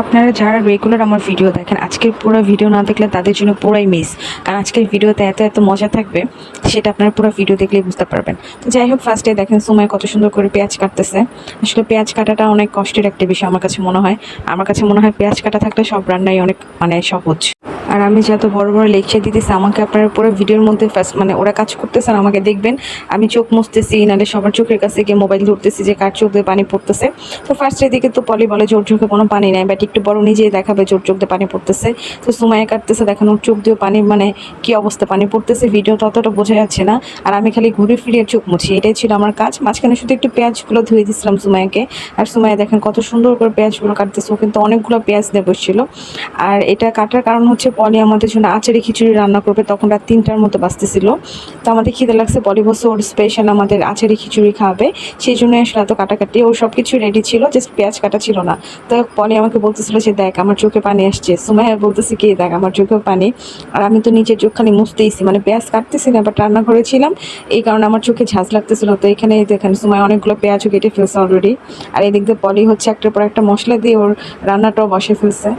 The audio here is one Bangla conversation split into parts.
আপনারা যারা রেগুলার আমার ভিডিও দেখেন, আজকের পুরো ভিডিও না দেখলে তাদের জন্য পুরাই মিস। কারণ আজকের ভিডিওতে এত এত মজা থাকবে, সেটা আপনারা পুরো ভিডিও দেখলেই বুঝতে পারবেন। তো যাই হোক, ফার্স্টে দেখেন সুমাইয়া কত সুন্দর করে পেঁয়াজ কাটতেছে। আসলে পেঁয়াজ কাটাটা অনেক কষ্টের একটা বিষয় আমার কাছে মনে হয়। পেঁয়াজ কাটা থাকলে সব রান্নাই অনেক সহজ। আর আমি যত বড় বড় লেকচার দিতেছি, আমাকে আপনারা পুরো ভিডিওর মধ্যে ফার্স্ট ওরা কাজ করতেছে আর আমাকে দেখবেন আমি চোখ মুছতেছি, নাহলে সবার চোখের কাছে গিয়ে মোবাইল ধরতেছি যে কার চোখ দিয়ে পানি পড়তেছে। তো ফার্স্টের দিকে তো পলি বলে জোর চোখে কোনো পানি নেই, বাট একটু বড় নিজেই দেখাবে জোর চোখ দিয়ে পানি পড়তেছে। তো সুমাইয়া কাটতেছে, দেখেন ওর চোখ দিয়ে পানি কি অবস্থা, পানি পড়তেছে। ভিডিও ততটা বোঝা যাচ্ছে না, আর আমি খালি ঘুরে ফিরে চোখ মুছি, এটাই ছিল আমার কাজ। মাঝখানে শুধু একটু পেঁয়াজগুলো ধুয়ে দিচ্ছিলাম সুমাইয়াকে। আর সুমাইয়া দেখেন কত সুন্দর করে পেঁয়াজগুলো কাটতেছে, ও কিন্তু অনেকগুলো পেঁয়াজ দিয়ে বসছিল। আর এটা কাটার কারণ হচ্ছে পলি আমাদের জন্য আচারি খিচুড়ি রান্না করবে, তখন রাত 3টার মতো বাজতেছিল। তো আমাদের খিদে লাগছে, পলি বলছে ওর স্পেশাল আমাদের আচারি খিচুড়ি খাওয়াবে, সেই জন্য আসলে এত কাটাকাটি। ওর সব কিছু রেডি ছিল, জাস্ট পেঁয়াজ কাটা ছিল না। তো পলি আমাকে বলতেছিল যে দেখ আমার চোখে পানি আসছে, সুমাইয়া বলতেছে কি দেখ আমার চোখেও পানি। আর আমি তো নিচের চোখখানি মুছতেইছি, পেঁয়াজ কাটতেছি না, বাট রান্নাঘরে ছিলাম, এই কারণে আমার চোখে ঝাঁজ লাগতেছিল। তো এখানে দেখেন সুমাইয়া অনেকগুলো পেঁয়াজও কেটে ফেলছে অলরেডি। আর এই দিক দিয়ে পলি হচ্ছে একটার পর একটা মশলা দিয়ে ওর রান্নাটাও বসে ফেলছে।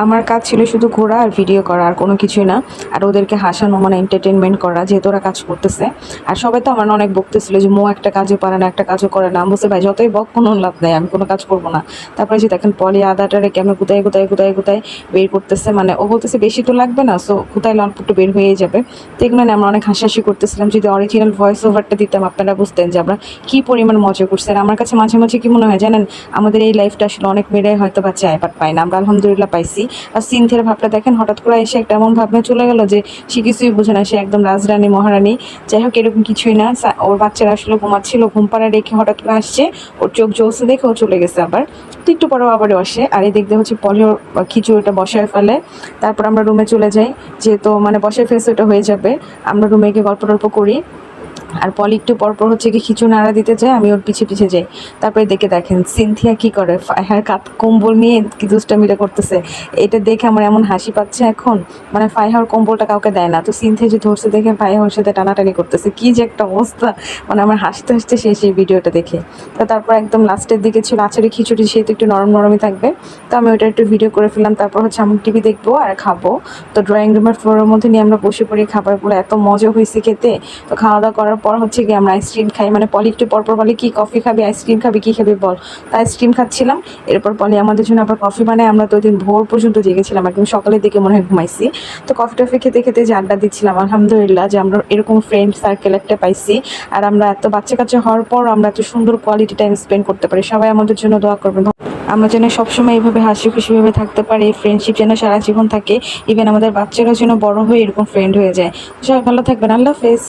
আমার কাজ ছিল শুধু ঘোরা আর ভিডিও করা, আর কোনো কিছুই না। আর ওদেরকে হাসানো, এন্টারটেনমেন্ট করা, যেহেতু ওরা কাজ করতেছে। আর সবাই তো আমার অনেক বকতেছিল যে মো একটা কাজও পারে না, একটা কাজও করে না। আমি বলছি ভাই যতই বক কোনো লাভ নেই, আমি কোনো কাজ করবো না। তারপরে যে দেখেন পলি আদাটারে কেমন গুতায় বের করতেছে, ও বলতেছে বেশি তো লাগবে না, সো গুতাইলে অল্প একটু বের হয়ে যাবে। তো এগুলো আমরা অনেক হাসাহাসি করতেছিলাম। যদি অরিজিনাল ভয়েস ওভারটা দিতাম আপনারা বুঝতেন যে আমরা কী পরিমাণ মজা করছি। আর আমার কাছে মাঝে মাঝে কি মনে হয় জানেন, আমাদের এই লাইফটা আসলে অনেক মেয়েরাই হয়তো বা চায়, বাট পায় না। আমরা আলহামদুলিল্লাহ পাইছি। আর সিনথিয়ার ভাবটা দেখেন, হঠাৎ করে এসে একটা এমন ভাবনা চলে গেল যে সে কিছুই বোঝে না, সে একদম রাজরানী মহারানী। যাই হোক, এরকম কিছুই না। ওর বাচ্চারা আসলে ঘুমাচ্ছিল, ঘুম পাড়া রেখে হঠাৎ করে আসছে, ওর চোখ জ্বলছে দেখে ও চলে গেছে আবার। তো একটু পরেও আবার আসে, আর এই দেখতে হচ্ছে পলিওর খিচুড়িটা বসায় ফেলে। তারপর আমরা রুমে চলে যাই, যেহেতু বসায় ফেলছে ওটা হয়ে যাবে। আমরা রুমে গিয়ে গল্প টল্প করি। আর পলি একটু পরপর হচ্ছে কি খিচুড়ি নাড়া দিতে যায়, আমি ওর পিছে পিছে যাই। তারপরে দেখেন সিনথিয়া কি করে, ফাইহার কম্বল নিয়ে কি দুষ্টামিটা করতেছে। এটা দেখে আমার এমন হাসি পাচ্ছে এখন, ফাইহার কম্বলটা কাউকে দেয় না, তো সিনথিয়া যে ধরছে দেখে ফাইহার সাথে টানাটানি করতেছে, কি যে একটা অবস্থা। আমার হাসতে হাসতে সেই ভিডিওটা দেখে। তো তারপর একদম লাস্টের দিকে ছিল আচারি খিচুড়ি, সেহেতু একটু নরম নরমই থাকবে। তো আমি ওটা একটু ভিডিও করে ফেললাম। তারপর হচ্ছে আমি টিভি দেখবো আর খাবো। তো ড্রয়িং রুমের ফ্লোরের মধ্যে নিয়ে আমরা বসে পড়ি, খাবারগুলো এত মজা হয়েছে খেতে। তো খাওয়া দাওয়া করার পর হচ্ছে কি আমরা আইসক্রিম খাই, পলি একটু পরপর বলে কি কফি খাবি, আইসক্রিম খাবি, কি খাবি বল। তো আইসক্রিম খাচ্ছিলাম। এরপর পলি আমাদের জন্য আবার কফি বানায়। আমরা তো ওই দিন ভোর পর্যন্ত জেগেছিলাম, একদম সকালের দিকে মনে হয় ঘুমাইছি। তো কফি টফি খেতে খেতে যে আড্ডা দিচ্ছিলাম, আলহামদুলিল্লাহ যে আমরা এরকম ফ্রেন্ড সার্কেল একটা পাইছি। আর আমরা এত বাচ্চা কাচ্চা হওয়ার পর আমরা এত সুন্দর কোয়ালিটি টাইম স্পেন্ড করতে পারি। সবাই আমাদের জন্য দোয়া করবেন, আমরা যেন সবসময় এইভাবে হাসি খুশিভাবে থাকতে পারি, এই ফ্রেন্ডশিপ যেন সারা জীবন থাকে। ইভেন আমাদের বাচ্চারা যেন বড় হয়ে এরকম ফ্রেন্ড হয়ে যায়। সবাই ভালো থাকবেন, আল্লাহ হাফেজ।